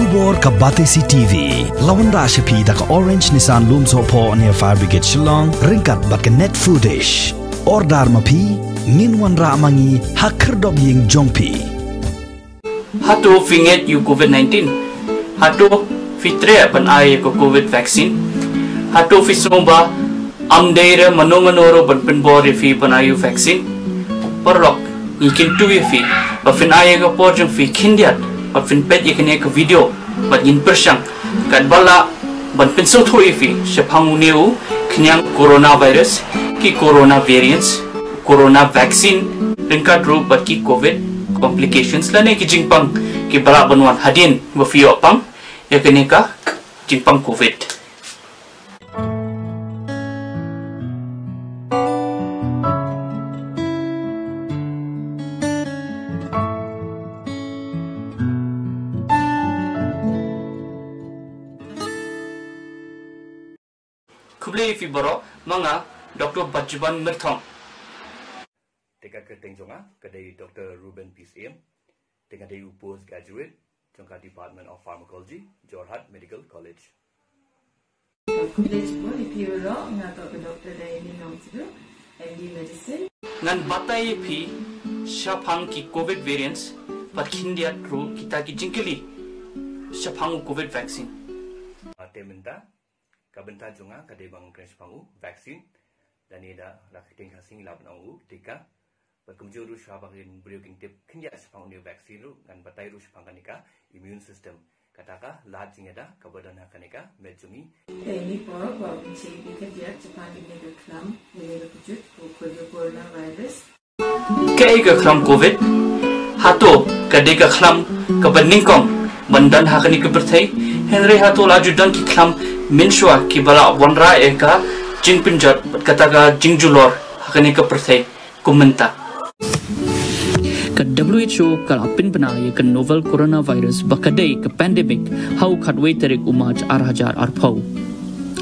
Tubor ka Batesi TV. Lawan Rashapi da ka Orange Nissan Lumso po near Fire Brigade Shillong. Ringkat bat ka net footage. Ordar mapi. Minwan ra amangi hakerdob ying jongpi. Hato finget you COVID-19. Hato fitre ban ay ko COVID vaccine. Hato fisomba amdeira manomanoro ban penbori fi ban ayu vaccine. Parlok ikin tuwi fi. Ba fin ay ko porjong fi kindiat. Ba fin pet ikin ek video. Ba yin persang. Kad bala ban penso thoi fi. Shapangu neu knyang coronavirus ki corona variants. Corona vaccine ringkat ru bat ki COVID complications lane ki jingpang ki bala banwan hadin wa fiyo pang ya kenika jingpang COVID. Kuble fi baro manga Dr. Bajban Mirthong Teka ketengjonga kadai Dr. Ruben PCM tengah dari postgraduate jangka Department of Pharmacology Jorhat Medical College. College pun ipiro ngato ke doktor dari minum tu MD medicine. Ngan batai pi syapang ki COVID variants pat kindiat ru kita ki jingkeli syapang COVID vaccine. Tementa kabenta jonga kadai bang kres pangu vaksin dan ida rakiting kasing lab nangu tika Berkumjuru syabagin beriuking tip kenja sepang new vaksin ru ngan batai ru sepangkanika immune system kataka lad jingeda kabadan hakanika medjungi ini por wa binci kerja cepat ini reklam mulai kejut coronavirus Kei ke klam COVID hato kadai ke klam kabaningkong bandan hakanika berthai Henry hato laju dan ki klam minshwa ki bala wanra eka jingpinjat kataka jingjulor hakanika berthai kumenta Ke WHO kalapin benaya ke novel coronavirus bakadai ke pandemic hau kadwe terik umaj arhajar arpau.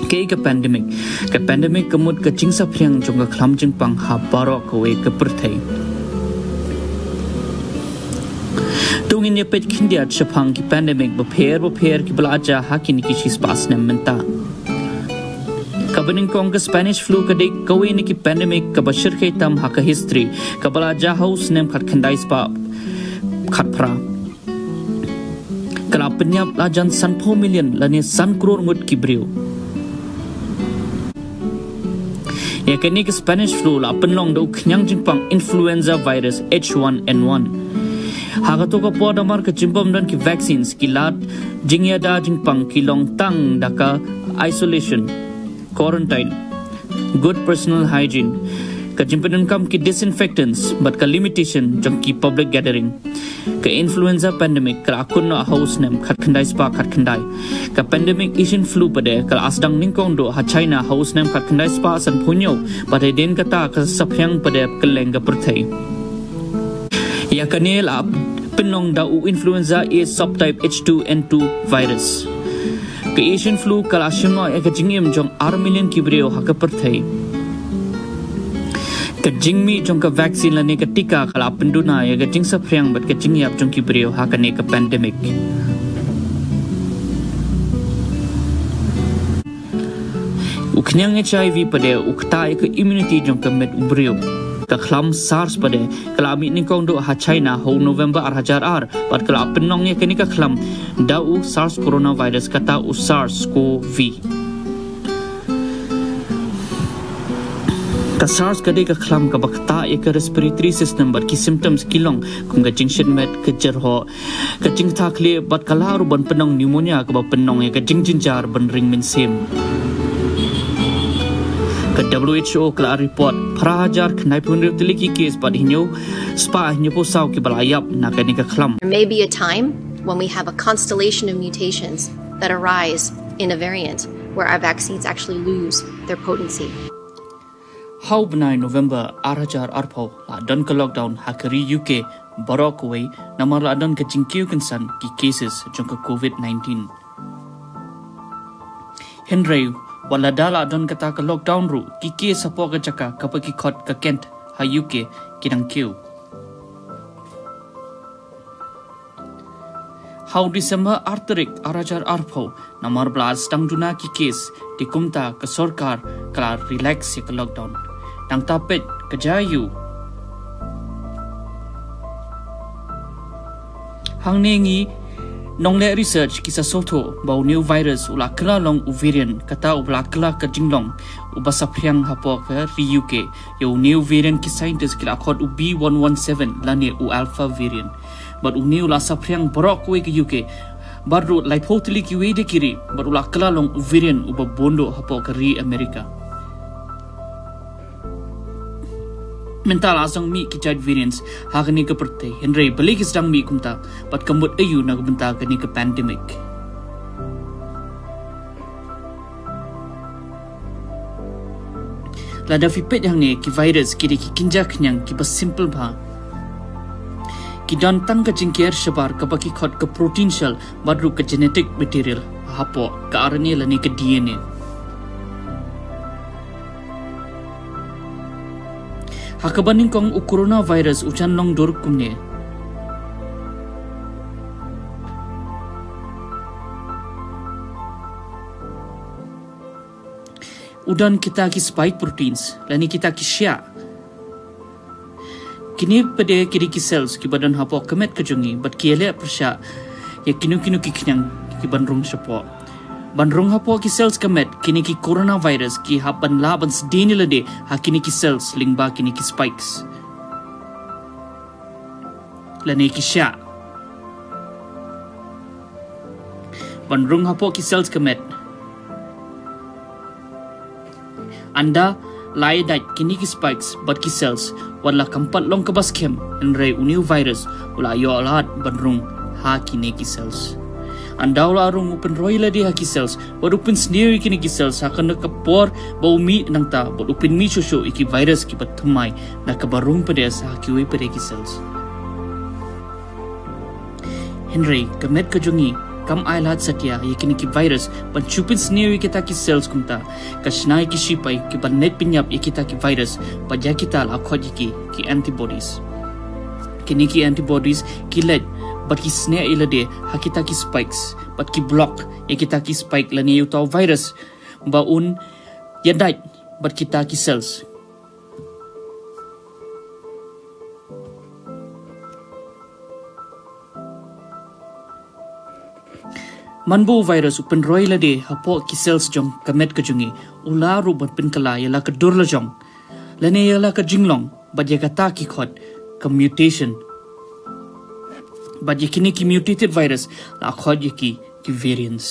Ke pandemic kemud ke jingsa priang jong ke klam jingpang ha baro kowe ke perthai. Tungin ye pet kindiat shapang ki pandemic bapher ki belaja hakini ki shispas nem menta. Kabaning kong ke Spanish flu kadai kawe ni ki pandemic kabashir ke tam haka history kabala jahaus nem khat khandai spa khat pra kala penyap lajan san po million lani san crore ngut ki brio ya kini ke Spanish flu la penlong do knyang jingpang influenza virus H1N1 haga to ka poda mar ke jimbom dan ki vaccines ki lat jingya da jingpang ki long tang daka isolation quarantine, good personal hygiene, kejimpinan kam ki disinfectants, but ka limitation jam ki public gathering, ka influenza pandemic ka akun na house nem khat khandai spa khat khandai, ka pandemic Asian flu pade ka asdang ningkong do ha China house nem khat khandai spa san punyo, but den kata ka saphyang pade ka lenga perthai. Ya kanel ap pinong da u influenza A subtype H2N2 virus. Ke Asian flu kala shima ek jingim jong 6 million kibreo ha ka perthai ke jingmi jong ka vaccine la ne ka tika kala penduna ya ka jingsa phriang bat ka jingyap jong kibreo ha ka ne ka pandemic uknyang HIV pade ukta ek immunity jong ka met ubreo ka khlam SARS pade kala mi ni kong do ha China ho November 2000 pat kala penong ye kini ka khlam da u SARS coronavirus kata u SARS-CoV ka SARS kade ka khlam ka bakta ek respiratory system bat ki symptoms kilong kung ka jingshin met ka jerho ka jing thakle bat kala ru ban penong pneumonia ka ba penong ye ka jingjinjar ban ring min sem ke WHO kala report prahajar knai punrip tiliki case pad hinyo spa hinyo po saw ki balayap na kani ka khlam. There may be a time when we have a constellation of mutations that arise in a variant where our vaccines actually lose their potency. How benai November arajar arpau la don ka lockdown hakari UK barok away namar la don ka jingkiu kansan ki cases jong ka COVID-19. Henry wala dala don kata ka lockdown ru kiki sapo ka jaka kapaki khot ka Kent ha UK kidang kiu How December arterik arajar arpau namar blas tang duna ki case di kumta ke sorkar kala relax ya ke lockdown. Nang tapet ke jayu. Hang nengi nongle research kisah soto bau new virus ula kela long variant kata ula kela ke jinglong uba sapriang hapo ke di UK yo new variant ki scientist kila kod B117 lani u alpha variant but uni ula sapriang borok we ke UK baru lai potli ki we de kiri baru ula kela long variant uba bondo hapo ke ri Amerika mental asang mi ki jad variants hagni ke perte Henry balik sedang mi kumta pat kembut ayu na bentar kini ke pandemic lada fipet yang ni ki virus ki kinjak nyang ki bas simple ba ki dan tang ke jingkir sebar ke baki khot ke protein shell baru ke genetic material hapo ke RNA lani ke DNA hakabaning kong u coronavirus ucan long dor kumne udan kita ki spike proteins lani kita ki sya kini pada kiri ki cells ki badan hapo kemet kejungi bat ki ele persya ya kinu ki knyang ki bandrung sapo bandrung hapo ki cells kemet kini ki coronavirus ki haban laban sedini lede ha kini ki cells lingba kini ki spikes lani ki sya bandrung hapo ki cells kemet anda lai dai kini ki spikes but ki cells wala kampat long ke baskem enrai uniu virus ula yo alat bandrung ha kini ki cells anda ula arung open roy ladi ha ki cells but open sendiri kini ki cells akan nakapor bau mi nang ta but open mi shosho iki virus ki batumai na kabarung pada sa ki we pada ki cells Henry kemet kejungi kam ailat setia yakini ki virus pancupin sendiri kita ki cells kumta kasnai ki sipai ki banet pinyap kita ki virus paja kita la khojiki ki antibodies kini ki antibodies ki let but ki snare ilade hakita ki spikes but ki block kita ki spike lani utau virus baun yadai but kita ki cells manbu virus upen roy lade hapo ki cells jong kamet kejungi ula rubat pin kala yala ke dur lajong lane yala ke jinglong badya kata ki khot ke mutation badya kini ki mutated virus la khot ki variants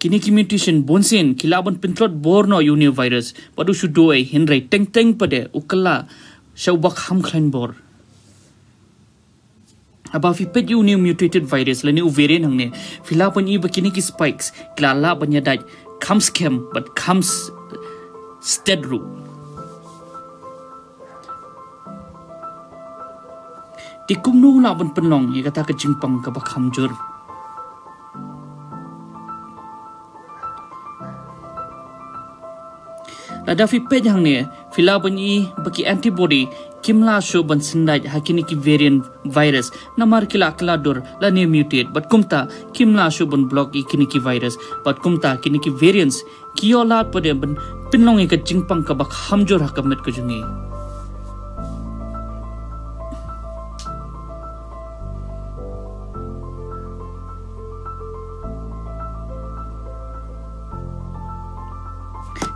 kini ki mutation bonsen kilaban pintlot borno uni virus padu shudoe henry teng pade ukala shawbak ham khlain bor Abang fipet you new mutated virus lani variant hangne filapan i bakini ki spikes klala banyadai comes chem but comes steadru tikumnu laban penlong ya kata ke jimpang ke bakhamjur lada fipet hangne filapan i baki antibody kimla show ban sindai hakini ki variant virus namar kila dur la ne mutate but kumta kimla show ban block ikini ki virus but kumta kini ki variants kiola pade ban pinlong ka jingpang ka bak hamjor hakamet ko jungi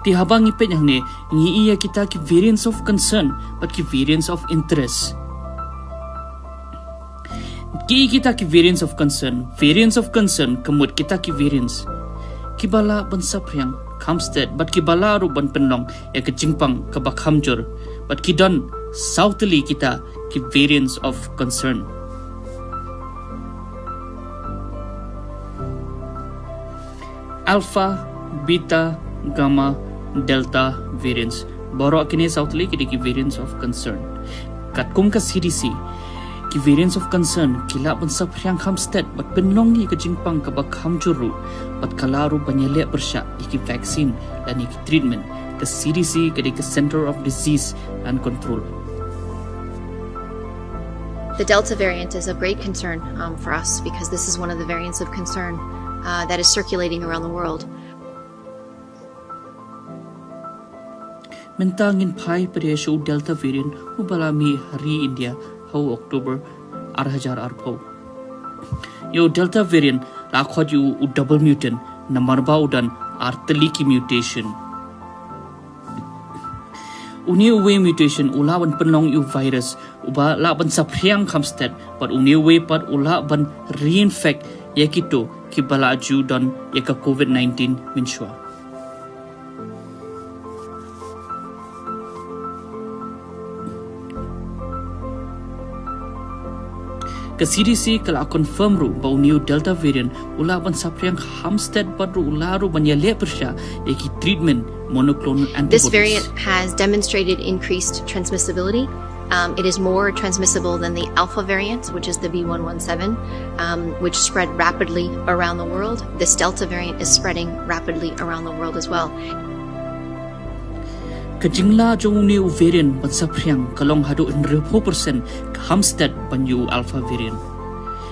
Di habang ipet yang ni iya kita ki variants of concern but ki variants of interest ki kita ki variants of concern kemud kita ki variants ki bala ban sapriang kamsted but ki bala ru ban penlong ya ke jingpang ke bak hamjur but ki don southly kita ki variants of concern alpha beta gamma Delta variants borok kini southly kini ki variants of concern kat kum ka CDC ki variants of concern kila pun sapriang hamsted bat penlongi ke jingpang ke bak hamjuru bat kalaru banyele bersyak iki vaksin dan iki treatment ke CDC ke Center of Disease and Control. The Delta variant is of great concern for us because this is one of the variants of concern that is circulating around the world. Mentangin pai pada show Delta variant ubalami hari India hau Oktober arhajar arpo. Yo Delta variant lakhot yu double mutant namarba udan arteliki mutation. Uni uwe mutation ulaban penong yu virus uba laban sapriang kamsted but uni uwe pat ulaban reinfect yakito kibalaju dan yaka COVID-19 minshwa. Ke CDC kala confirm ru bau new Delta variant ulaban sapriang hamstead badru ularu banyale persya yaki treatment monoclonal antibodies. This variant has demonstrated increased transmissibility. It is more transmissible than the Alpha variant, which is the B117, which spread rapidly around the world. This Delta variant is spreading rapidly around the world as well. Kajingla jong new variant ban sapriang kalong hadu 100% hamstead banyu Alpha variant.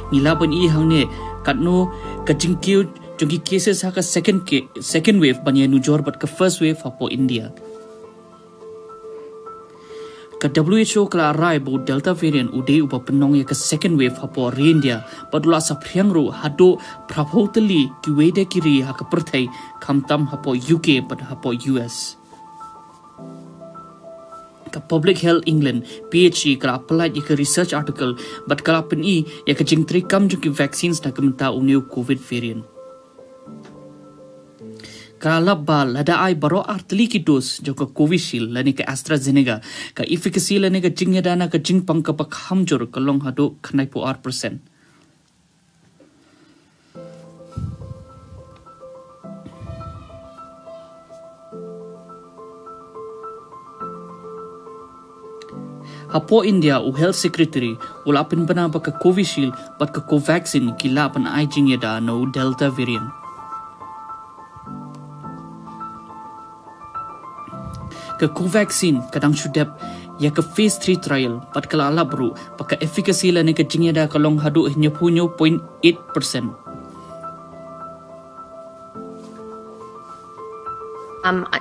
Nila ban I hangne katno kajingkiu jongi cases haka second wave banya nujor but ka first wave hapo India. Ka WHO kala arai bo Delta variant ude uba penong ya ka second wave hapo India padula sapriang ru hado prapotali ki wede kiri haka perthai kamtam hapo UK but hapo US. Ka Public Health England PHE kala applied ya ka research article but kala peni ya ka jingtri kam jo ki vaccines na kamta uniu COVID variant. Kala bal lada ai baro artli ki dose jo ka Covishield lani ka AstraZeneca ka efficacy lani ka jingya dana ka jingpang ka pakham jor kalong hado khnai po %. Hapo India u Health Secretary ulapin bana ba ka Covishield but ka Covaxin kila pan ai jingya da no Delta variant. Ka Covaxin kadang sudap ya ka phase 3 trial pat kala ala bro paka efficacy la ne ka jingya da kalong hadu 0.8%.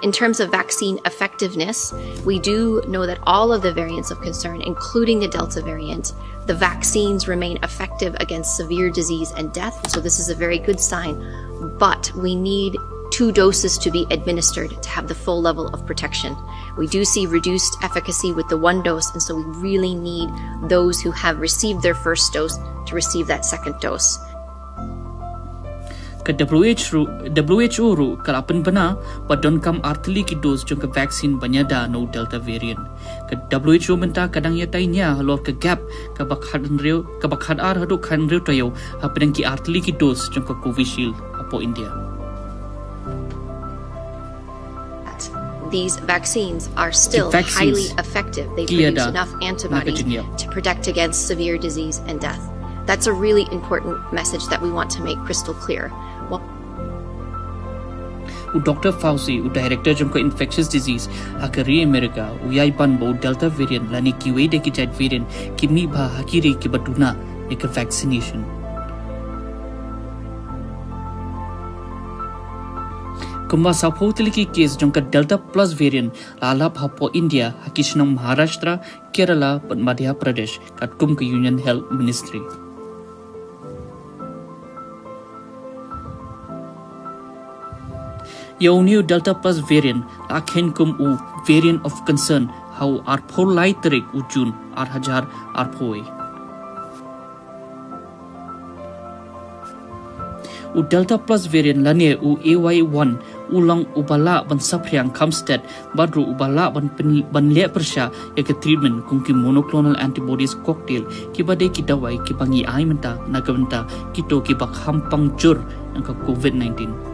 In terms of vaccine effectiveness, we do know that all of the variants of concern, including the Delta variant, the vaccines remain effective against severe disease and death. So this is a very good sign, but we need 2 doses to be administered to have the full level of protection. We do see reduced efficacy with the 1 dose, and so we really need those who have received their first dose to receive that second dose. Ka WHO ru kalapan bana padon kam artli ki dose jong ka vaccine banyada no Delta variant. Ka WHO menta kadang yatai nya halor ka gap ka bakhad ar hadu khan reu tayo hapedang ki artli ki dose jong ka Covishield apo India. These vaccines are still highly effective. They produce enough antibodies to protect against severe disease and death. That's a really important message that we want to make crystal clear. Dr. Fauci, Director of Infectious Disease, Hakari America, Uyaipan bo Delta variant, lani kiwe de ki jet variant, kimi ba hakiri ki batuna eka vaccination. Kumba sapotili ki case jongka Delta plus variant lalap hapo India hakishnam Maharashtra, Kerala, dan Madhya Pradesh kat kum ke Union Health Ministry. Yung new Delta plus variant akhen kum u variant of concern how arpo lai terik ujun arhajar arpoi. U Delta plus variant lanye u AY1 ulang ubala ban sapriang kamsted badru ubala ban le persya ya ke treatment kung ki monoclonal antibodies cocktail ki bade ki dawai ki pangi ai menta nagawenta kito ki bak hampang jur ang ka COVID-19.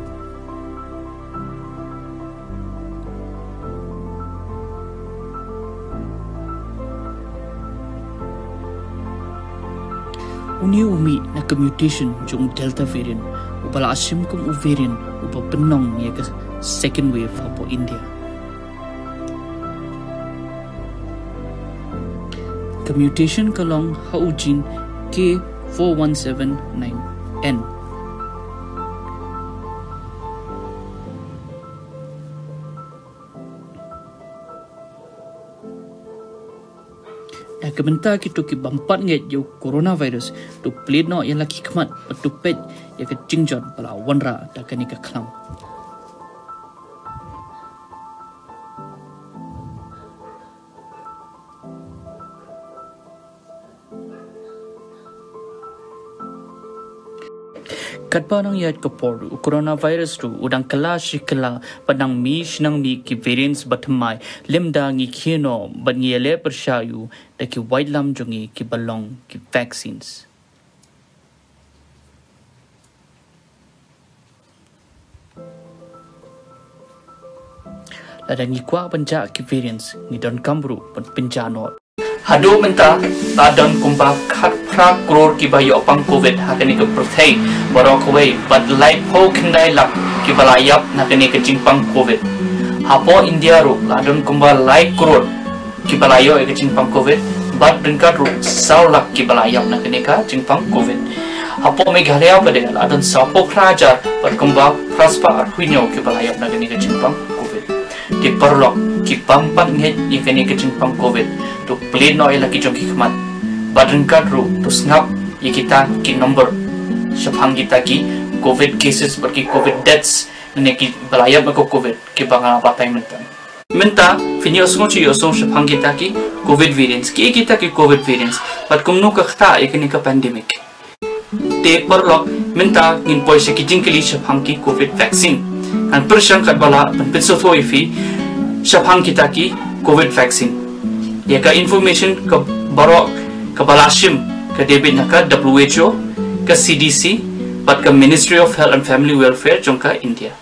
Uni umi na mutation jong Delta variant upala asim kum variant upa penong ya ke second wave hapo India. Ke mutation kalong haujin K4179N. Kebenta kita ki bampat nget yo coronavirus tu plead no yang laki kemat tu pet ya ke jingjon pala wanra da kani ka klam. Katpanang yat kapor coronavirus tu udang kala shikala padang mi shnang mi ki variants batmai limda ngi khino bat ngele pershayu da ki white lam jungi ki balong ki vaccines. Lada ngi kwa panja ki variants ngi don kambru pan pinjanot. Hado menta ladang kumba khat pra kror ki bayo pang covid hakani ke prothei barok way but light ho kendai lak ki balayap nakani ke jingpang covid hapo india ro ladang kumba light kror ki balayo ke jingpang covid but ringkat ro saw lak ki balayap nakani ka jingpang covid hapo meghalaya pade ladang sapo kraja berkembang praspa huinyo ki balayap nakani ke jingpang covid di perlok ki pampat nget ikani ke jingpang covid tu plead no laki jong hikmat badren kadru tu snap ye kita ki number syapang kita ki covid cases perki covid deaths ne ki balaya ba covid ki banga batai menta fini osmo chi osong syapang kita ki covid variants ki kita ki covid variants pat kumno ka khta ekni ka pandemic te perlok menta ngin poi se ki jingkili syapang ki covid vaccine kan persang kat bala penpitso thoi fi syapang kita ki covid vaccine ya ka information ke barok ke balashim ke debit ka WHO ke CDC pat ke Ministry of Health and Family Welfare jongka India.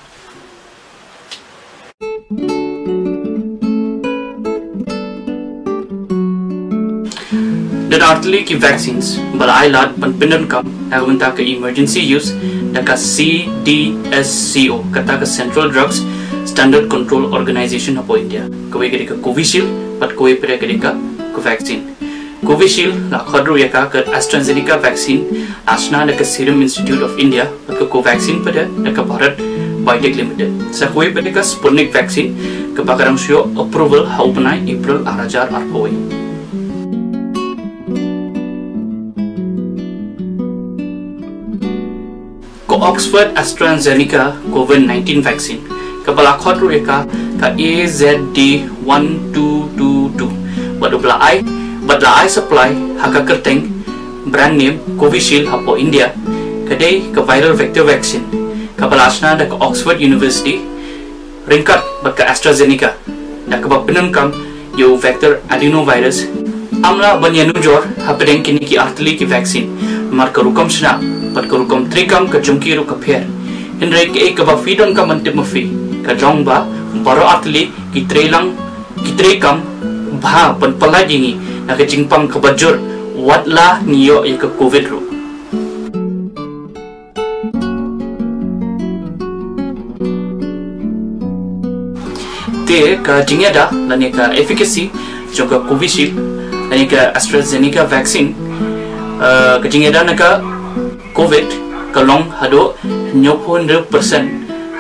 Dan artli ki vaccines balai lat penpinan kam agunta ke emergency use da ka CDSCO kata ke Central Drugs Standard Control Organization of India kowe ke Covishield pat kowe pere ke vaccine Covishield la khadru ya ka AstraZeneca vaccine asna da ka Serum Institute of India pat ko vaccine pada da ka Bharat Biotech Limited sa kowe pere ka Sputnik vaccine ke bakarang sio approval haupna April 2008 Oxford AstraZeneca COVID-19 vaccine kepala khadru eka ka AZD1222 badla I supply haka kerteng brand name Covishield hapo India kadai ke viral vector vaccine kepala asna da ke Oxford University ringkat baka AstraZeneca da ke bapenam kam yo vector adenovirus amla banyanu jor hapedeng kini ki artli ki vaccine mar karukam sna pat karukom trikam ka jungki ru ka pher hinre ke ek ba fidon ka mantip mafi ka jong ba baro atli ki trikam bha pan palajingi na ka jingpang ka bajur watla niyo e ka covid ru te ka jingeda lani ka efficacy joka Covishield lani ka AstraZeneca vaccine ka jingeda na ka COVID kalong hado 90%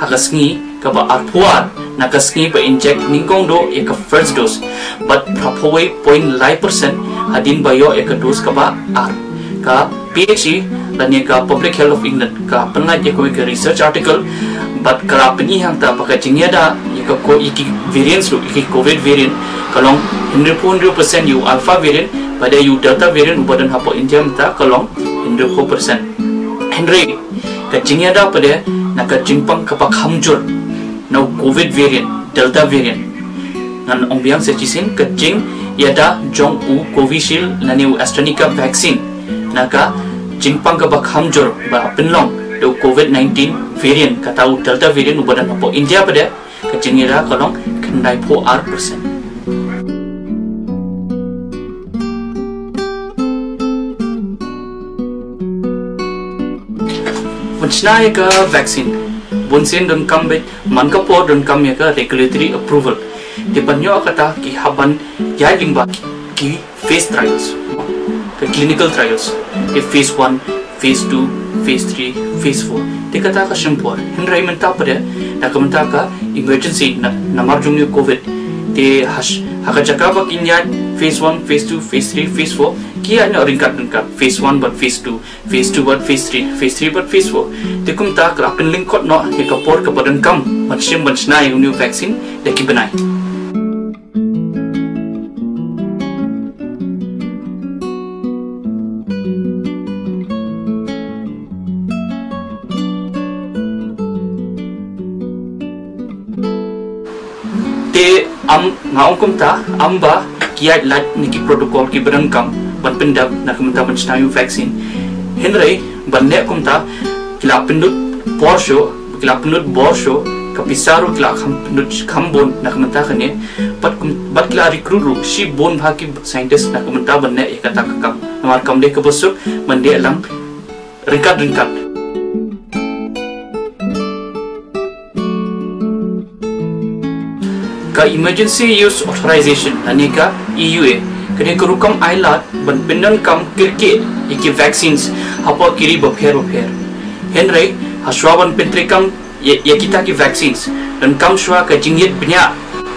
hakasngi kaba arpuar nakasngi pa inject ningkong do eka first dose but prapowe 0.9% hadin bayo eka dose kaba ar ka PHE dan ka Public Health of England ka penlat eka ke research article but kala peni hang ta paka jingyada eka ko iki variants do iki COVID variant kalong 100% yu alpha variant pada yu delta variant ubadan hapo India mta kalong 100% Henry kacingnya ada pada nak kacingpang kapak hamjur no COVID variant delta variant nan ombiang sejisin kacing yada jong u Covishield nani AstraZeneca vaccine naka jingpang kapak hamjur ba penlong do COVID-19 variant katau delta variant ubadan apa India pada kacingnya ada kalong kendai po R%. Wanchnaya ka vaccine bunsin don kambit mankapo don kamya ka regulatory approval dipanyo kata ki haban yading ba ki phase trials ke clinical trials di phase 1, phase 2, phase 3, phase 4 di kata ka sempur henrai menta pada nak menta ka emergency namar jungni covid di haka jakaba kinya phase 1, phase 2, phase 3, phase 4 kia na ringkat phase 1 but phase 2, phase 2 but phase 3, phase 3 but phase 4 di kumta ka penlingkot no di kapor ka badan kam macam yang new vaccine deki benai. Ngaong kumta amba kiat lat niki protokol ki berangkam ban pendap nak kumta mencnayu vaksin henry banne kumta kila pendut borsho kapisaru kila pendut khambon nak kumta khane bat kila recruit si bon bhaki scientist nak kumta banne kata kakam namar kam de kabusuk mande lang ringkat ka emergency use authorization anika EUA kene kurukam ailat ban pinnan kam kirke iki vaccines hapa kiri bapher henry haswaban pentrikam yakita ki vaccines dan kam shwa ka jingyet bnya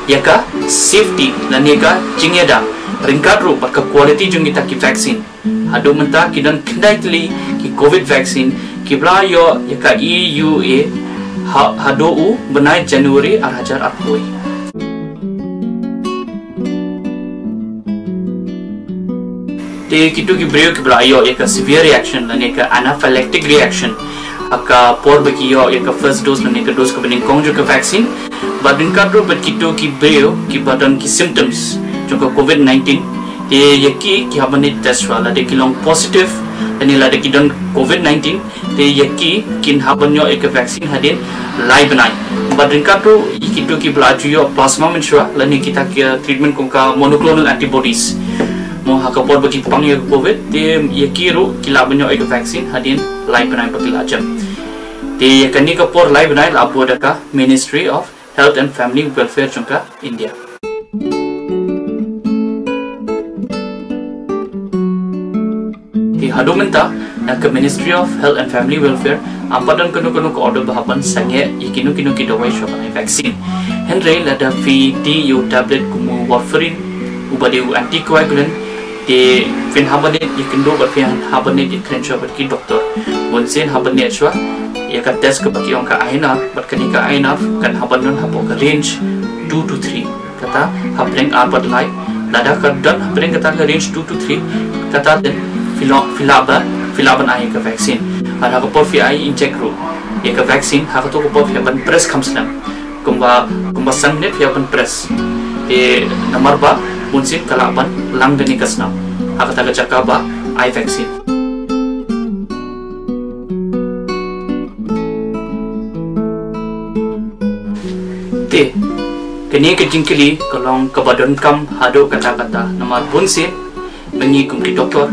yaka safety anika jingyada ringkat ru ka quality jungita ki vaccine hadu menta kidan kindai ki covid vaccine kibla yo yaka EUA hadu benai Januari 2020 te kitu ki breo ki blayo eka severe reaction lane ka anaphylactic reaction aka por bakiyo eka first dose lane ka dose ka bening kongjo ka vaccine badin kadro bat kitu ki breo ki badan ki symptoms joka covid-19 te yaki ki habane test wala de kilong positive ani la de kidon covid-19 te yaki kin habanyo eka vaccine hadin live banai badin kadro kitu ki blajo plasma menshwa lane kita ki treatment kongka monoclonal antibodies mo hakapor bagi pang ya covid te yakiru kila banyo ek vaccine hadin live banai pakila jam te yakani kapor live banai lapo daka Ministry of Health and Family Welfare jungka India te hadu menta naka Ministry of Health and Family Welfare ampadan kono ko order bahapan sange ikinu ki dawai shobanai vaccine henry lada VDU tablet kumu warfarin ubade anticoagulant di fin habane ikindo bat fin habane di krensha bat ki doktor bonsen habane chwa ya ka test ka baki onka aina bat kani ka aina kan habanon hapo ka range 2 to 3 kata habreng abat lai lada ka dan habreng kata ka range 2 to 3 kata den filaban ai ka vaccine ara ka por fi ai inject ru ya ka vaccine ha ka to ko por fi ban press khamslam kumba sangne fi ban press de nomor ba bonsen kalaban lang deni kasna akata jakaba ai vaccine te kini ke jingkili kolong kabadon kam hado kata nomor bonsen mengi kum ki doktor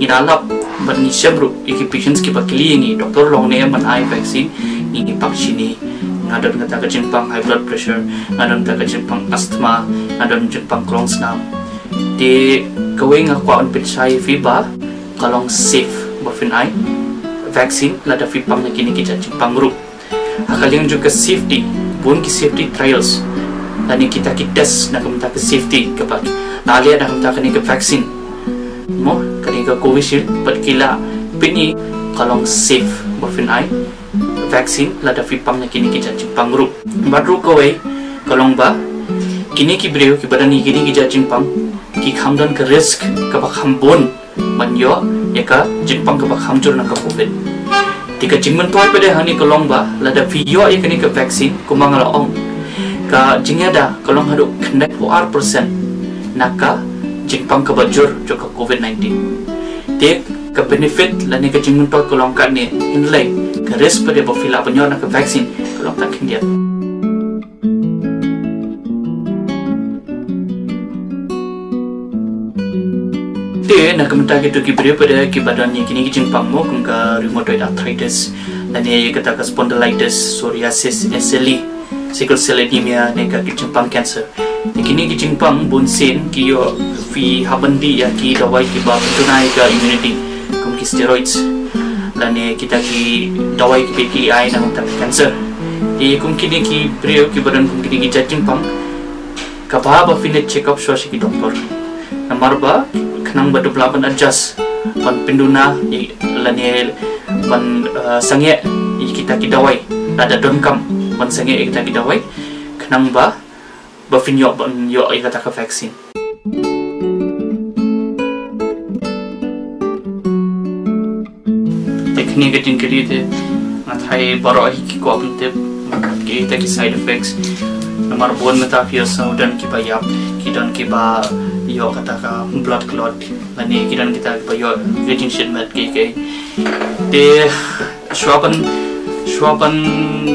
inalap bani sebru iki patients ki bakili ni doktor long ne man ai vaccine ni pakchini ngadon kata ke jingpang high blood pressure ngadon kata ke jingpang asthma ngadon jingpang Crohn's now di kawing akwa on pitchai fiba kalong safe bafin ai vaccine lada fipam na kini kita jingpang ru akaling juga safety bun ki safety trials dan kita ki test na kumta ke safety kapag nalia na kumta kani ke vaccine mo kani ke Covishield perkila pini kalong safe bafin ai vaccine lada fipam na kini kita jingpang ru badru kawai kalong ba kini ki breu ki badani kini ki jingpang ki khamdan ka risk ka khambon manyo yaka jingpang ka khamjur na ka covid tika jingman toy pede hani kolong ba lada video yakani ka vaccine kumangala ong ka jingada kolong hadu connect 4% naka jingpang ka bajur joka covid-19 te ka benefit lani ka jingman toy kolong ka ni inlay ka risk pede ba fila banyo na ka vaccine kolong ta kindia te nak menta gitu ki beri pada ki badan ni kini ki jingpang mo kungka rheumatoid arthritis dan ye kata ka spondylitis psoriasis SLE sickle cell anemia ne ka ki jingpang cancer kini ki jingpang bunsin ki yo fi habandi ya ki dawai ki ba tunai ka immunity kum ki steroids lane kita ki dawai ki ki ai na untuk cancer kum kini ki brio ki badan kum kini ki jajing pang ka ba finet check up so ki doktor namar ba khnang ba development adjust pan pinduna lane pan sange kita ki dawai ada donkam pan sange kita ki dawai khnang ba finyo ban yo ay kata ka vaccine teknik gatin kali te ngathai baro hi ki ko apte ki ta ki side effects namar bon meta fia saudan ki bayap ki dan ki ba yo kata ka blood clot lani ki dan kita ba yo gatin shit mat ki te Swapan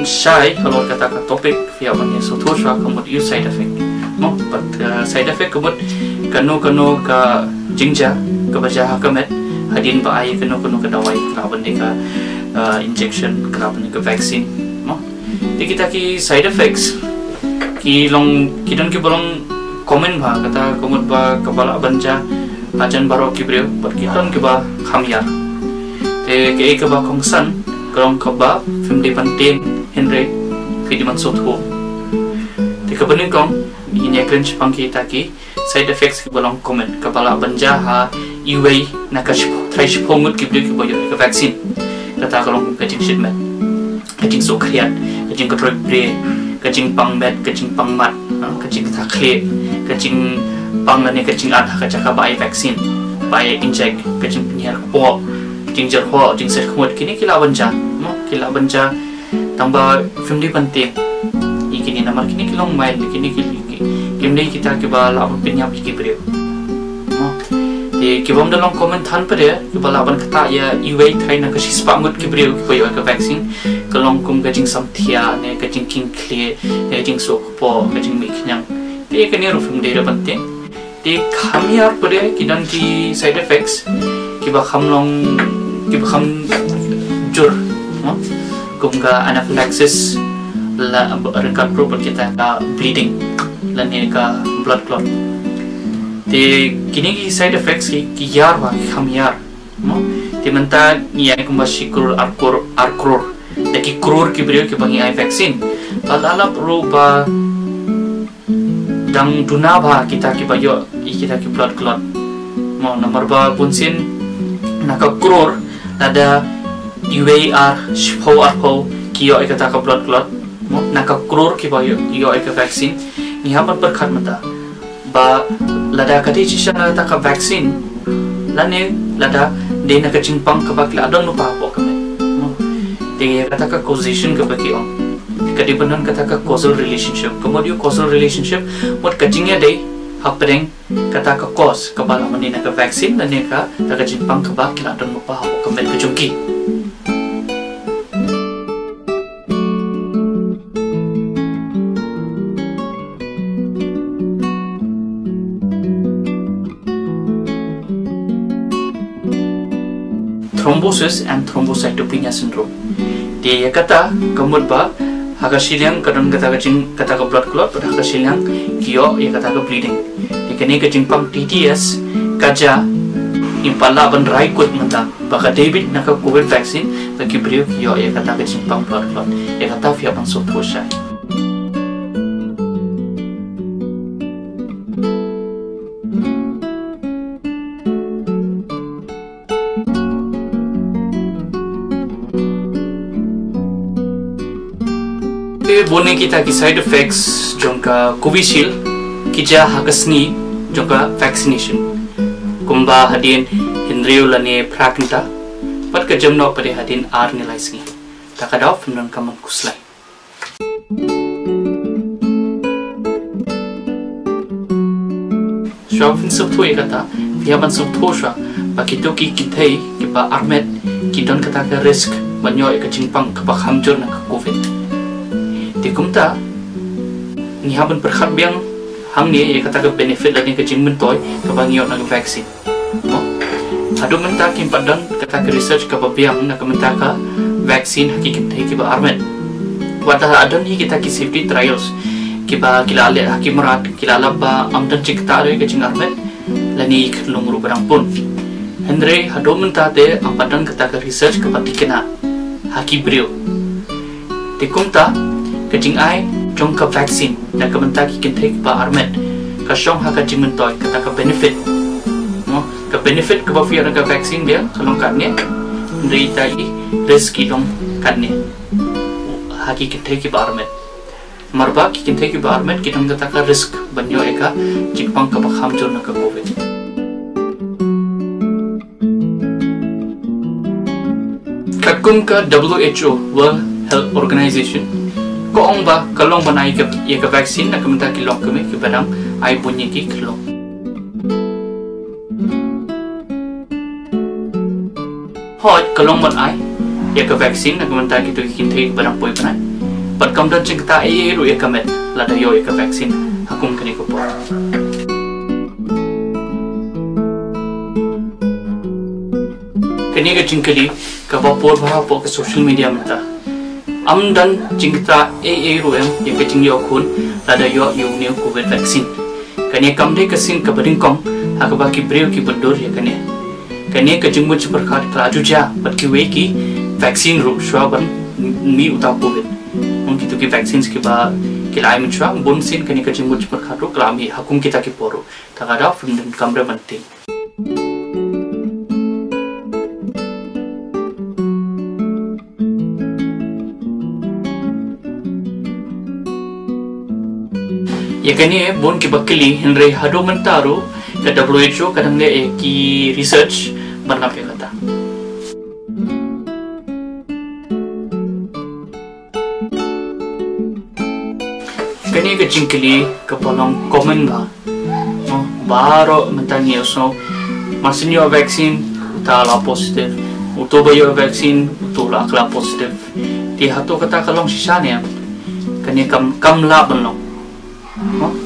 shy kalau kata ka topik via bani so to shwa kamut use side effect no but side effect kamut kano ka jingja ka baja hakamet hadin ba ay kano ka dawai ka bani ka injection ka bani ka vaccine no di kita ki side effects ki dan ki bolong comment ba kata kamut ba kepala banja ajan baro ki brio but kiton ki ba khamyar te ke ka ba kongsan kalau kaba family penting Henry Fidiman Sotho tika bening kong ini cringe pangki taki side effects ki bolong comment kepala banja ha iway nakash thaish pongut ki brio ki boyo ka vaccine kata kalau kajing shipment kajing sokriat kajing katroy bre kajing pangmet kajing pangmat kajing takle kajing panglane kajing adha kajaka bai vaccine bai inject kajing penyar po jingjar ho jing set khmut kini kila banja tamba family penting ikini namar kini kilong mail kini kimdei kita ke ba la penyap ki brio no te ke bom dalong comment than pare ke ba la ban kata ya iway thai na ka sispangut ki brio ki boyo ka vaccine kalong kum ka jing samthia ne ka jing king clear ne jing sok po ka jing mi khyang te ke ne ro family ra penting te khamiar pare kidan ki side effects ki ba khamlong ki ba kham jur no kum ka anaphylaxis la rengkat pro kita ka bleeding lan ka blood clot te kini ki side effects ki yar ba khamyar no te menta ni ay kum ba shikur arkror de ki kror ki brio ki bangi ay vaccine alala pro ba dang duna ba kita ki bayo kita ki blood clot mo nomor ba punsin naka kror ada UAR shpo arpo kiyo ikata ka blood clot mo naka kror ki bayo iyo ika vaccine ni hapan perkhat mata ba lada kati chisha na ta ka vaccine lane lada de naka chingpang ka bakla adon no pa po kame mo de kata ka causation ka baki on kadi banan kata ka causal relationship kamodio causal relationship mot kajingya de hapeng kata ka cause ka bala mani naka vaccine lane ka ta ka chingpang ka bakla adon no pa po kame ka chungki thrombosis and thrombocytopenia syndrome. Dia kata kemudian ba hakasilang kadang kata ka blood clot pada hakasilang kio ya kata ka bleeding. Dia kini kecing pang TTS kaja impala ban raikut menta baka David naka COVID vaccine bagi brio kio ya kata kecing pang blood clot ya kata via ban sotosha. Bone kita ki side effects jongka Covishield kija hakasni jongka vaccination kumba hadin Henry lane praknta pat ka jamno pare hadin arnilai sni takadaw fimnan kaman kuslai shofin subtoi kata piaban subtosha pakitoki kitai kiba armet kidon kata ka risk banyo ka jingpang ka hamjor na ka covid di kumta ni haban perkhat biang hang ni kata ka benefit lagi ke jingmen toy ka bangiot na vaccine no adu menta kim padan kata ka research ka biang na ka menta ka vaccine hakikat thai ki ba armet wata adon hi kita ki safety trials ki ba kilale hakimarat kilala ba amdan chikta re ke jing armet lani kelung rubarang pun. Henry hado mentate ampadan kata ke research ke patikena haki brio. Tikumta kejing ai jong ka vaksin na ka mentaki kintek ba armet ka syong haka jing mentoy kata ka benefit. No, ka benefit ka ba fiya ka vaksin dia kalong katnya Henry tai risk dong katnya. Haki kintek ba armet. Marba ki kintek ba armet kitong kata ka risk banyo eka jingpang ka bakham jor na ka covid. Kakum ka WHO World Health Organization ko ong ba kalong banai ka ka vaksin na kamenta kilong kami ki badang ai bunyi ki kalong hot kalong banai ka vaksin na kamenta ki to kintai badang poi banai pat kam dan cingta ai ru ka met la da yo ka vaksin hakum kani ko po kani ka cingkali ka bapor bha po ka social media mata amdan cingta ru yang ka cingyo kun lada yo new covid vaccine kani kamde ka sin ka badingkong haka ba ki breu ki bandur ya kani ka jingmu perkhat klaju ja bat ki we ki vaccine ru shwaban mi uta covid mungkin tu ki vaccines ki ba ki lai min shwa bon sin kani ka jingmu perkhat ru klami hakum kita ki poru takada from den kamre banting yakani bon ki bakili Henry hado mentaro ke WHO kadang le ki research banap ya kata kani ke jingkili ke polong komen ba no baro mentani so masinyo vaksin tala positif utoba yo vaksin utula kala positif di hato kata kalong sisanya kani kamla banlong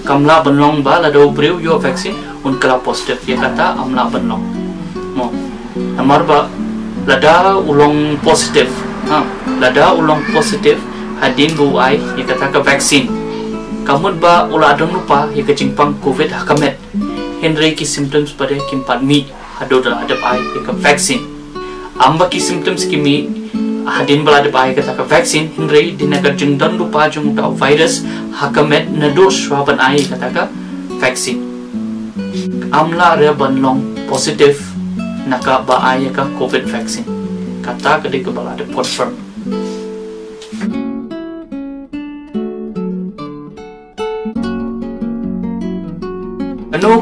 kamla benlong ba la do breu yo vaksin un kala positif ya kata amla benlong mo amar ba lada ulong positif lada ulong positif hadin bu ai ya kata ka vaksin kamut ba ula adong lupa ya kecingpang covid hakamet Henry ki symptoms pada kimpan mi hado dal adap ai ya ka vaksin amba ki symptoms kimi hadin bala de bai kata ka vaksin Henry dinaga jengdan lupa jung ta virus hakamet na dos waban ai kata ka vaksin amla re banlong positif naka ba ai ka covid vaksin kata ka de ka bala de confirm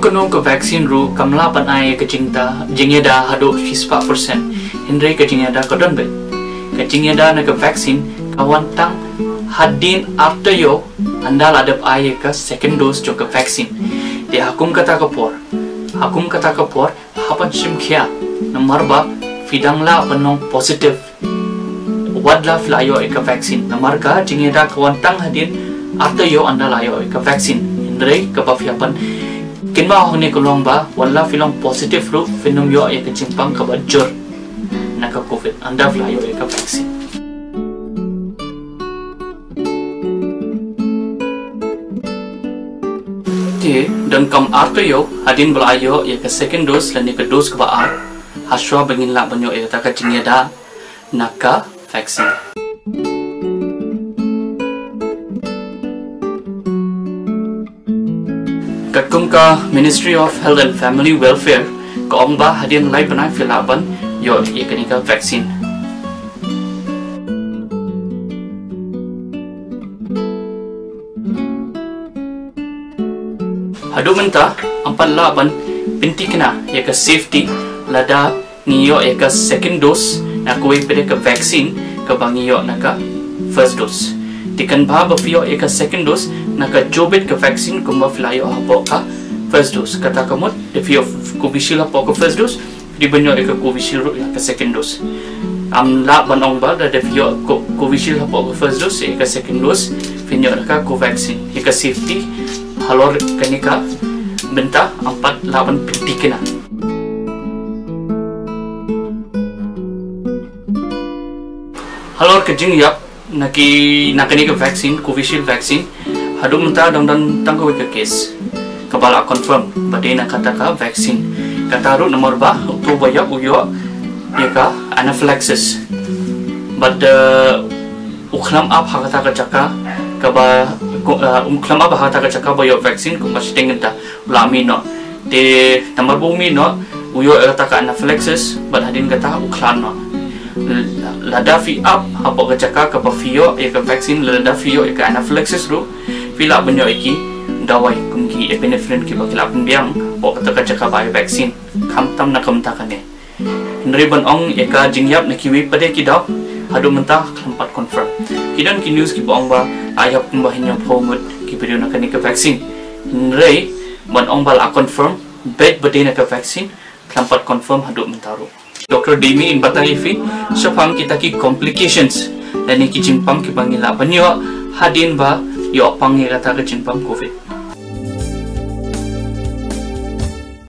kano ka vaksin ru kamla pan ai ka jingeda hado 6% Henry ka jingeda ka don bet kacingnya dah nak vaksin kawan tang hadin after yo anda ladap ai ka second dose jo ka vaksin di hakum kata kapor hapan simkhia nomor ba fidang la penong positif wadla flayo ka vaksin nomor ka jingnya dah kawan tang hadin after yo anda layo ka vaksin indre ka pafiapan kinma hone kolong ba wala filong positif ru finom yo ka cimpang ka bajur naka covid anda flayo ka vaksin te dan kam arto yo hadin belayo ya ka second dose lan ka dose ka ba haswa bangin la banyo ya ta ka jingeda naka vaksin kakum ka Ministry of Health and Family Welfare ka omba hadin lai banai filaban yo yakani ka vaksin hado menta ampan laban pinti kena ya ka safety lada niyo ya ka second dose na kuwi pede ka vaksin ka bangiyo na ka first dose tikan ba fiyo ya ka second dose na ka jobit ka vaksin kumba flayo hapo ka first dose kata kamot if you Covishield hapo ka first dose di banyo ka Covishield ka second dose amla banong ba da devyo Covishield hapo ka first dose ka second dose finyo ka Covaxin ka safety halor kanika benta 48 pinti kena halor kejing yap nakani ka vaccine Covishield vaccine hadu menta dang tangko ka case ka bala confirm badena kata ka vaccine kata ru nomor ba to baya uyo ya ka anaphylaxis but uklam up hakata ka chaka ka ba uklam up hakata ka chaka bayo vaccine kung mas tingenta ulami no de nomor bumi no uyo kata ka anaphylaxis but hadin kata uklan no lada fi up apa ka chaka ka ba fio ya ka vaccine lada fio ya ka anaphylaxis ru fila banyo iki dawai kumki epinephrine ki bakila pembiang po kata ka bai vaccine kamtam na kamta kane nriban ong eka jingyap na kiwi pade ki daw hadu mentah keempat confirm kidan ki news ki bong ba ayap kumbahin yung pomut ki video na kani ka vaccine nrei ban ong bal a confirm bed bade na ka vaccine keempat confirm hadu mentaru Dr. Demi in Batalifi sapang kita ki complications dan ki jimpang ki bangila banyo hadin ba yo pang kata ka jimpang covid